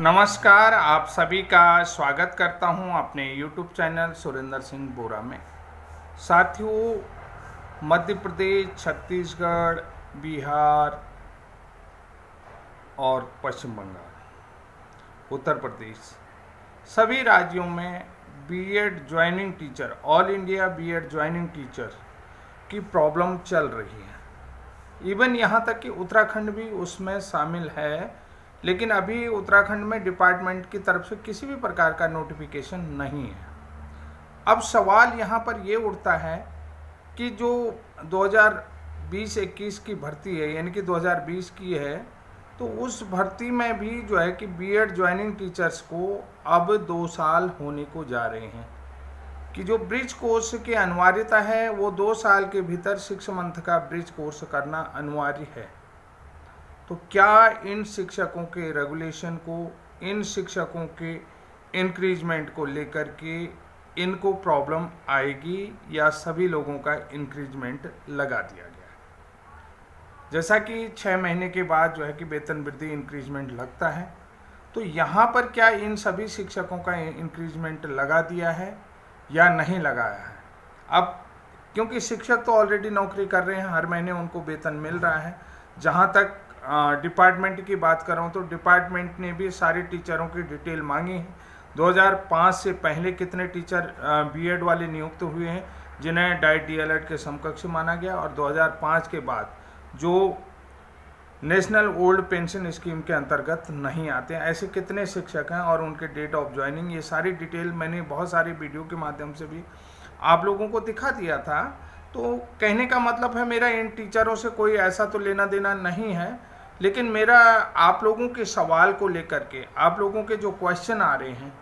नमस्कार, आप सभी का स्वागत करता हूं अपने YouTube चैनल सुरेंद्र सिंह बोरा में। साथियों, मध्य प्रदेश, छत्तीसगढ़, बिहार और पश्चिम बंगाल, उत्तर प्रदेश, सभी राज्यों में BEd joining teacher, all India BEd joining teacher की प्रॉब्लम चल रही है। इवन यहाँ तक कि उत्तराखंड भी उसमें शामिल है, लेकिन अभी उत्तराखंड में डिपार्टमेंट की तरफ से किसी भी प्रकार का नोटिफिकेशन नहीं है। अब सवाल यहाँ पर ये उठता है कि जो 2020-21 की भर्ती है, यानी कि 2020 की है, तो उस भर्ती में भी जो है कि बीएड ज्वाइनिंग टीचर्स को अब 2 साल होने को जा रहे हैं कि जो ब्रिज कोर्स की अनिवार्यता है वो 2 साल के भीतर 6 मंथ का ब्रिज कोर्स करना अनिवार्य है। तो क्या इन शिक्षकों के रेगुलेशन को, इन शिक्षकों के इंक्रीजमेंट को लेकर के इनको प्रॉब्लम आएगी या सभी लोगों का इंक्रीजमेंट लगा दिया गया है? जैसा कि 6 महीने के बाद जो है कि वेतन वृद्धि इंक्रीजमेंट लगता है, तो यहाँ पर क्या इन सभी शिक्षकों का इंक्रीजमेंट लगा दिया है या नहीं लगाया है? अब क्योंकि शिक्षक तो ऑलरेडी नौकरी कर रहे हैं, हर महीने उनको वेतन मिल रहा है। जहाँ तक डिपार्टमेंट की बात कर रहा हूँ तो डिपार्टमेंट ने भी सारे टीचरों की डिटेल मांगी है। 2005 से पहले कितने टीचर बीएड वाले नियुक्त हुए हैं जिन्हें डाइट डीएलएड के समकक्ष माना गया, और 2005 के बाद जो नेशनल ओल्ड पेंशन स्कीम के अंतर्गत नहीं आते हैं, ऐसे कितने शिक्षक हैं और उनके डेट ऑफ ज्वाइनिंग, ये सारी डिटेल मैंने बहुत सारी वीडियो के माध्यम से भी आप लोगों को दिखा दिया था। तो कहने का मतलब है, मेरा इन टीचरों से कोई ऐसा तो लेना देना नहीं है, लेकिन मेरा आप लोगों के सवाल को लेकर के, आप लोगों के जो क्वेश्चन आ रहे हैं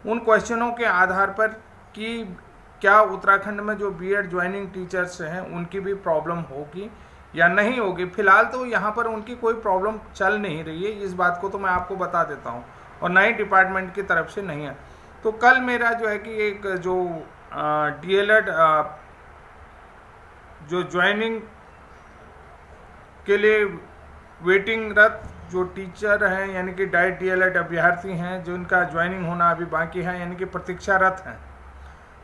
उन क्वेश्चनों के आधार पर कि क्या उत्तराखंड में जो बीएड ज्वाइनिंग टीचर्स हैं उनकी भी प्रॉब्लम होगी या नहीं होगी। फिलहाल तो यहाँ पर उनकी कोई प्रॉब्लम चल नहीं रही है, इस बात को तो मैं आपको बता देता हूँ, और नई डिपार्टमेंट की तरफ से नहीं है। तो कल मेरा जो है कि एक जो डीएलएड जो ज्वाइनिंग के लिए वेटिंगरत जो टीचर हैं, यानी कि डाइट डीएलएड अभ्यर्थी हैं जिनका ज्वाइनिंग होना अभी बाकी है, यानी कि प्रतीक्षारत हैं,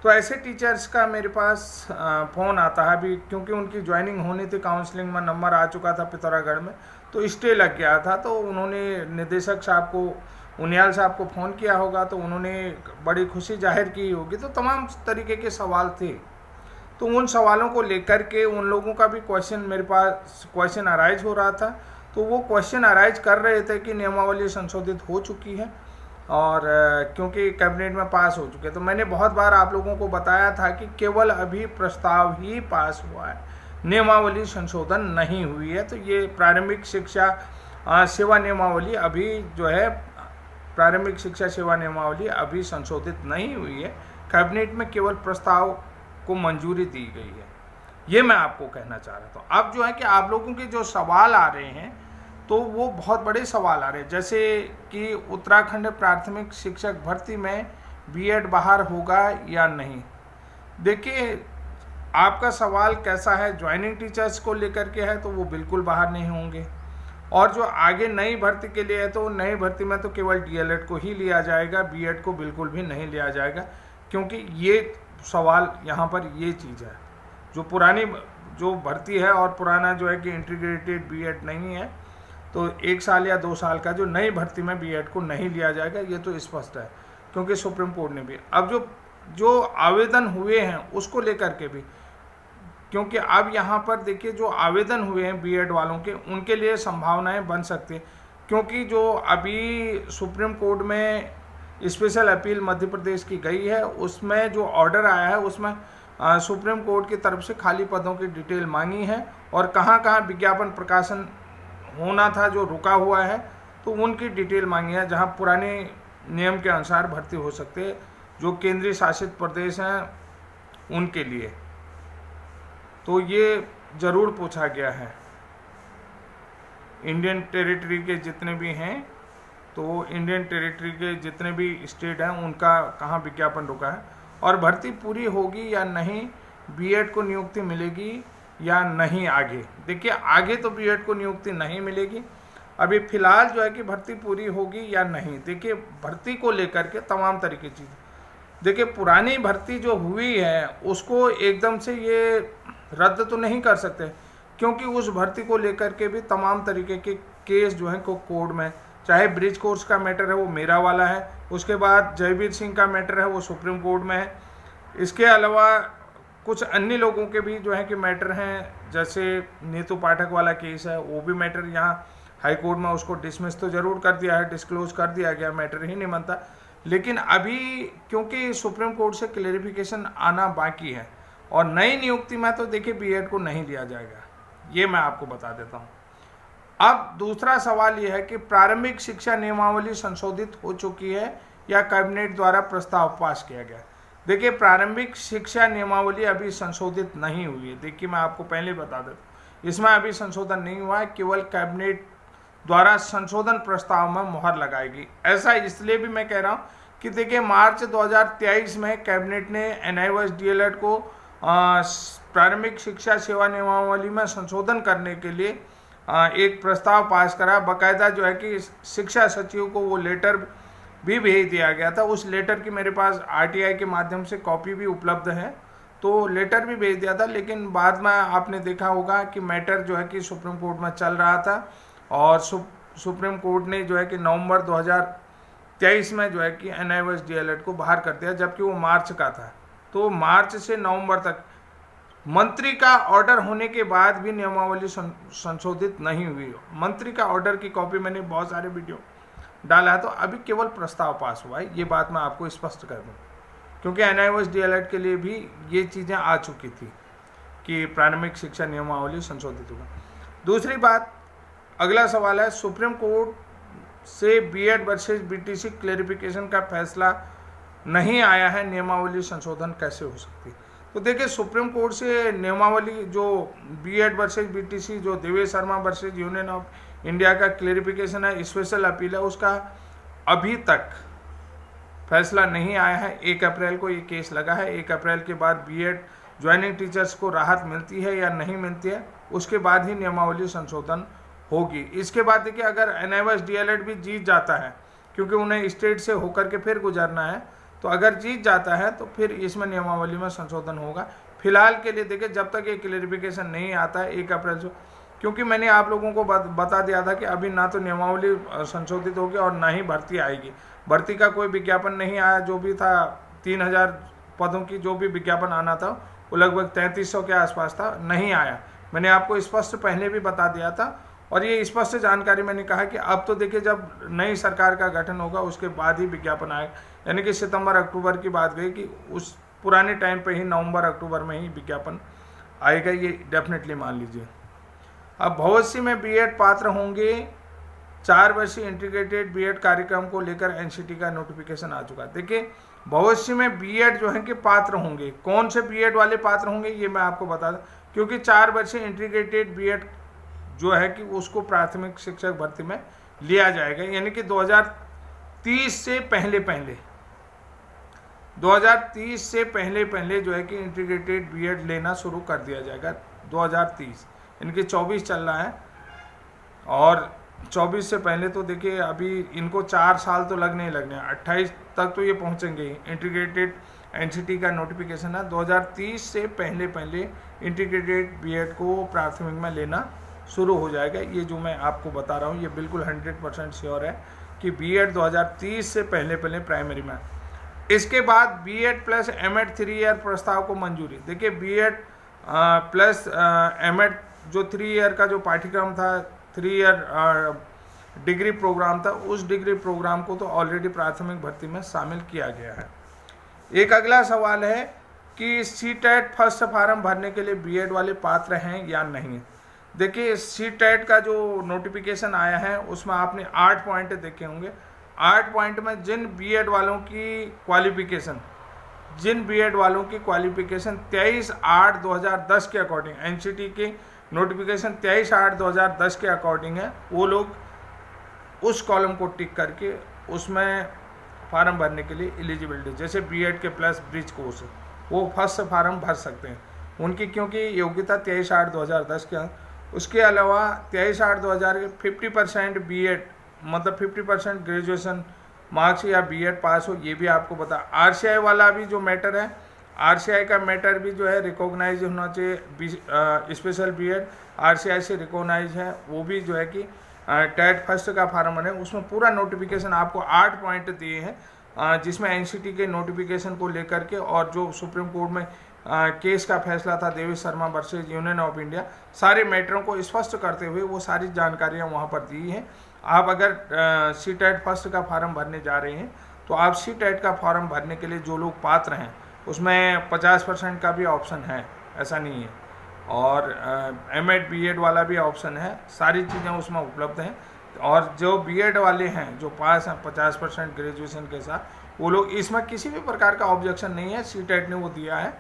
तो ऐसे टीचर्स का मेरे पास फ़ोन आता है अभी, क्योंकि उनकी ज्वाइनिंग होनी थी, काउंसलिंग में नंबर आ चुका था पिथौरागढ़ में, तो स्टे लग गया था। तो उन्होंने निदेशक साहब को, उनियाल साहब को फ़ोन किया होगा, तो उन्होंने बड़ी खुशी जाहिर की होगी। तो तमाम तरीके के सवाल थे, तो उन सवालों को लेकर के उन लोगों का भी क्वेश्चन मेरे पास क्वेश्चन अराइज हो रहा था। तो वो क्वेश्चन अराइज कर रहे थे कि नियमावली संशोधित हो चुकी है और क्योंकि कैबिनेट में पास हो चुके, तो मैंने बहुत बार आप लोगों को बताया था कि केवल अभी प्रस्ताव ही पास हुआ है, नियमावली संशोधन नहीं हुई है। तो ये प्रारंभिक शिक्षा सेवा नियमावली अभी जो है, प्रारंभिक शिक्षा सेवा नियमावली अभी संशोधित नहीं हुई है, कैबिनेट में केवल प्रस्ताव को मंजूरी दी गई है। ये मैं आपको कहना चाह रहा था। अब जो है कि आप लोगों के जो सवाल आ रहे हैं तो वो बहुत बड़े सवाल आ रहे हैं, जैसे कि उत्तराखंड प्राथमिक शिक्षक भर्ती में बीएड बाहर होगा या नहीं। देखिए, आपका सवाल कैसा है, ज्वाइनिंग टीचर्स को लेकर के है, तो वो बिल्कुल बाहर नहीं होंगे, और जो आगे नई भर्ती के लिए है तो नई भर्ती में तो केवल डीएलएड को ही लिया जाएगा, बीएड को बिल्कुल भी नहीं लिया जाएगा, क्योंकि ये सवाल यहाँ पर ये चीज़ है, जो पुरानी जो भर्ती है और पुराना जो है कि इंटीग्रेटेड बीएड नहीं है, तो 1 साल या 2 साल का जो नई भर्ती में बीएड को नहीं लिया जाएगा, ये तो स्पष्ट है, क्योंकि सुप्रीम कोर्ट ने भी अब जो आवेदन हुए हैं उसको लेकर के भी, क्योंकि अब यहाँ पर देखिए जो आवेदन हुए हैं बीएड वालों के, उनके लिए संभावनाएं बन सकती हैं, क्योंकि जो अभी सुप्रीम कोर्ट में स्पेशल अपील मध्य प्रदेश की गई है, उसमें जो ऑर्डर आया है उसमें सुप्रीम कोर्ट की तरफ से खाली पदों की डिटेल मांगी है और कहाँ कहाँ विज्ञापन प्रकाशन होना था जो रुका हुआ है, तो उनकी डिटेल मांगी है, जहाँ पुराने नियम के अनुसार भर्ती हो सकते हैं, जो केंद्रीय शासित प्रदेश हैं उनके लिए। तो ये ज़रूर पूछा गया है। इंडियन टेरिटरी के जितने भी हैं, तो इंडियन टेरिटरी के जितने भी स्टेट हैं उनका कहाँ विज्ञापन रुका है, और भर्ती पूरी होगी या नहीं, बीएड को नियुक्ति मिलेगी या नहीं आगे। देखिए, आगे तो बीएड को नियुक्ति नहीं मिलेगी, अभी फ़िलहाल जो है कि भर्ती पूरी होगी या नहीं। देखिए भर्ती को लेकर के तमाम तरीके की चीज़, देखिए पुरानी भर्ती जो हुई है उसको एकदम से ये रद्द तो नहीं कर सकते, क्योंकि उस भर्ती को लेकर के भी तमाम तरीके के केस जो हैं को कोर्ट में, चाहे ब्रिज कोर्स का मैटर है वो मेरा वाला है, उसके बाद जयवीर सिंह का मैटर है वो सुप्रीम कोर्ट में है, इसके अलावा कुछ अन्य लोगों के भी जो है कि मैटर हैं, जैसे नीतू पाठक वाला केस है वो भी मैटर यहाँ हाई कोर्ट में उसको डिसमिस तो ज़रूर कर दिया है, डिस्क्लोज कर दिया गया, मैटर ही नहीं बनता। लेकिन अभी क्योंकि सुप्रीम कोर्ट से क्लेरिफिकेशन आना बाकी है और नई नियुक्ति में तो देखिए बीएड को नहीं लिया जाएगा, ये मैं आपको बता देता हूँ। अब दूसरा सवाल यह है कि प्रारंभिक शिक्षा नियमावली संशोधित हो चुकी है या कैबिनेट द्वारा प्रस्ताव पास किया गया। देखिए प्रारंभिक शिक्षा नियमावली अभी संशोधित नहीं हुई है। देखिए मैं आपको पहले बता देता हूँ, इसमें अभी संशोधन नहीं हुआ है, केवल कैबिनेट द्वारा संशोधन प्रस्ताव में मुहर लगाएगी। ऐसा इसलिए भी मैं कह रहा हूँ कि देखिए मार्च 2023 में कैबिनेट ने NIOS DLED को प्रारंभिक शिक्षा सेवा नियमावली में संशोधन करने के लिए एक प्रस्ताव पास करा। बाकायदा जो है कि शिक्षा सचिव को वो लेटर भी भेज दिया गया था। उस लेटर की मेरे पास RTI के माध्यम से कॉपी भी उपलब्ध है, तो लेटर भी भेज दिया था। लेकिन बाद में आपने देखा होगा कि मैटर जो है कि सुप्रीम कोर्ट में चल रहा था और सुप्रीम कोर्ट ने जो है कि नवंबर 2023 में जो है कि NIOS DLED को बाहर कर दिया, जबकि वो मार्च का था। तो मार्च से नवंबर तक मंत्री का ऑर्डर होने के बाद भी नियमावली संशोधित नहीं हुई। मंत्री का ऑर्डर की कॉपी मैंने बहुत सारे वीडियो डाला है, तो अभी केवल प्रस्ताव पास हुआ है, ये बात मैं आपको स्पष्ट कर दूँ, क्योंकि NIOS DLED के लिए भी ये चीज़ें आ चुकी थी कि प्रारंभिक शिक्षा नियमावली संशोधित होगा। दूसरी बात, अगला सवाल है, सुप्रीम कोर्ट से BEd वर्सेस BTC क्लेरिफिकेशन का फैसला नहीं आया है, नियमावली संशोधन कैसे हो सकती है। तो देखिए सुप्रीम कोर्ट से नियमावली जो BEd वर्सेस BTC जो Devesh Sharma versus union of India का क्लेरिफिकेशन है, स्पेशल अपील है, उसका अभी तक फैसला नहीं आया है। 1 अप्रैल को ये केस लगा है। 1 अप्रैल के बाद BEd ज्वाइनिंग टीचर्स को राहत मिलती है या नहीं मिलती है, उसके बाद ही नियमावली संशोधन होगी। इसके बाद देखिए अगर NIOS DLED भी जीत जाता है, क्योंकि उन्हें स्टेट से होकर के फिर गुजरना है, तो अगर जीत जाता है तो फिर इसमें नियमावली में संशोधन होगा। फिलहाल के लिए देखिए जब तक ये क्लेरिफिकेशन नहीं आता है 1 अप्रैल से, क्योंकि मैंने आप लोगों को बता दिया था कि अभी ना तो नियमावली संशोधित होगी और ना ही भर्ती आएगी। भर्ती का कोई विज्ञापन नहीं आया, जो भी था 3000 पदों की जो भी विज्ञापन आना था वो लगभग 3300 के आसपास था, नहीं आया। मैंने आपको स्पष्ट पहले भी बता दिया था और ये स्पष्ट जानकारी मैंने कहा कि अब तो देखिए जब नई सरकार का गठन होगा उसके बाद ही विज्ञापन आएगा, यानी कि सितंबर अक्टूबर की बात गई कि उस पुराने टाइम पे ही नवंबर अक्टूबर में ही विज्ञापन आएगा, ये डेफिनेटली मान लीजिए। अब भविष्य में BEd पात्र होंगे, 4 वर्षीय इंटीग्रेटेड BEd कार्यक्रम को लेकर NCT का नोटिफिकेशन आ चुका है। देखिए भविष्य में BEd जो है कि पात्र होंगे, कौन से BEd वाले पात्र होंगे ये मैं आपको बता दूं, क्योंकि 4 वर्षीय इंटीग्रेटेड BEd जो है कि उसको प्राथमिक शिक्षक भर्ती में लिया जाएगा, यानी कि 2030 से पहले 2030 से पहले जो है कि इंटीग्रेटेड BEd लेना शुरू कर दिया जाएगा। 2030 इनके 24 चल रहा है और 24 से पहले तो देखिए अभी इनको 4 साल तो लगने ही लगने हैं, 28 तक तो ये पहुंचेंगे ही। इंटीग्रेटेड NCT का नोटिफिकेशन है, 2030 से पहले इंटीग्रेटेड BEd को प्राथमिक में लेना शुरू हो जाएगा। ये जो मैं आपको बता रहा हूँ ये बिल्कुल 100% श्योर है कि BEd 2030 से पहले प्राइमरी में। इसके बाद BEd प्लस M.Ed 3 ईयर प्रस्ताव को मंजूरी। देखिए BEd प्लस M.Ed जो 3 ईयर का जो पाठ्यक्रम था, 3 ईयर डिग्री प्रोग्राम था, उस डिग्री प्रोग्राम को तो ऑलरेडी प्राथमिक भर्ती में शामिल किया गया है। एक अगला सवाल है कि CTET फर्स्ट फार्म भरने के लिए BEd वाले पात्र हैं या नहीं। देखिए CTET का जो नोटिफिकेशन आया है उसमें आपने 8 पॉइंट देखे होंगे। 8 पॉइंट में जिन BEd वालों की क्वालिफिकेशन 23/8/2010 के अकॉर्डिंग, NCT के नोटिफिकेशन 23/8/2010 के अकॉर्डिंग है, वो लोग उस कॉलम को टिक करके उसमें फार्म भरने के लिए एलिजिबिलिटी, जैसे BEd के प्लस ब्रिज कोर्स वो फर्स्ट फार्म भर सकते हैं उनकी, क्योंकि योग्यता 23/8/2010 के उसके अलावा 23/8/2000 के 50% बीएड मतलब 50% ग्रेजुएशन मार्क्स या बीएड पास हो, ये भी आपको बता। आरसीआई वाला भी जो मैटर है, आरसीआई का मैटर भी जो है रिकॉग्नाइज होना चाहिए। स्पेशल बीएड आरसीआई से रिकॉग्नाइज है, वो भी जो है कि टेट फर्स्ट का फार्म बने, उसमें पूरा नोटिफिकेशन आपको 8 पॉइंट दिए हैं, जिसमें एनसीटी के नोटिफिकेशन को लेकर के और जो सुप्रीम कोर्ट में केस का फैसला था Devesh Sharma versus union of India, सारे मैटरों को स्पष्ट करते हुए वो सारी जानकारियाँ वहाँ पर दी हैं। आप अगर सीटेट फर्स्ट का फार्म भरने जा रहे हैं तो आप सीटेट का फॉर्म भरने के लिए जो लोग पात्र हैं उसमें 50% का भी ऑप्शन है, ऐसा नहीं है। और एमएड बीएड वाला भी ऑप्शन है, सारी चीज़ें उसमें उपलब्ध हैं। और जो बीएड वाले हैं जो पास हैं 50% ग्रेजुएशन के साथ, वो लोग, इसमें किसी भी प्रकार का ऑब्जेक्शन नहीं है। सीटेट ने वो दिया है,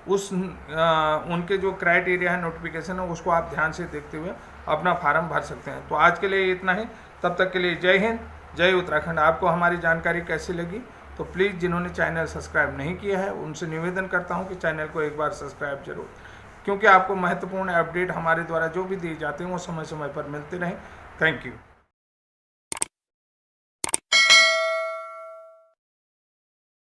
उस उनके जो क्राइटेरिया है नोटिफिकेशन है उसको आप ध्यान से देखते हुए अपना फार्म भर सकते हैं। तो आज के लिए इतना ही, तब तक के लिए जय हिंद, जय उत्तराखंड। आपको हमारी जानकारी कैसी लगी तो प्लीज़ जिन्होंने चैनल सब्सक्राइब नहीं किया है उनसे निवेदन करता हूं कि चैनल को एक बार सब्सक्राइब जरूर, क्योंकि आपको महत्वपूर्ण अपडेट हमारे द्वारा जो भी दिए जाते हैं वो समय समय पर मिलते रहें। Thank you.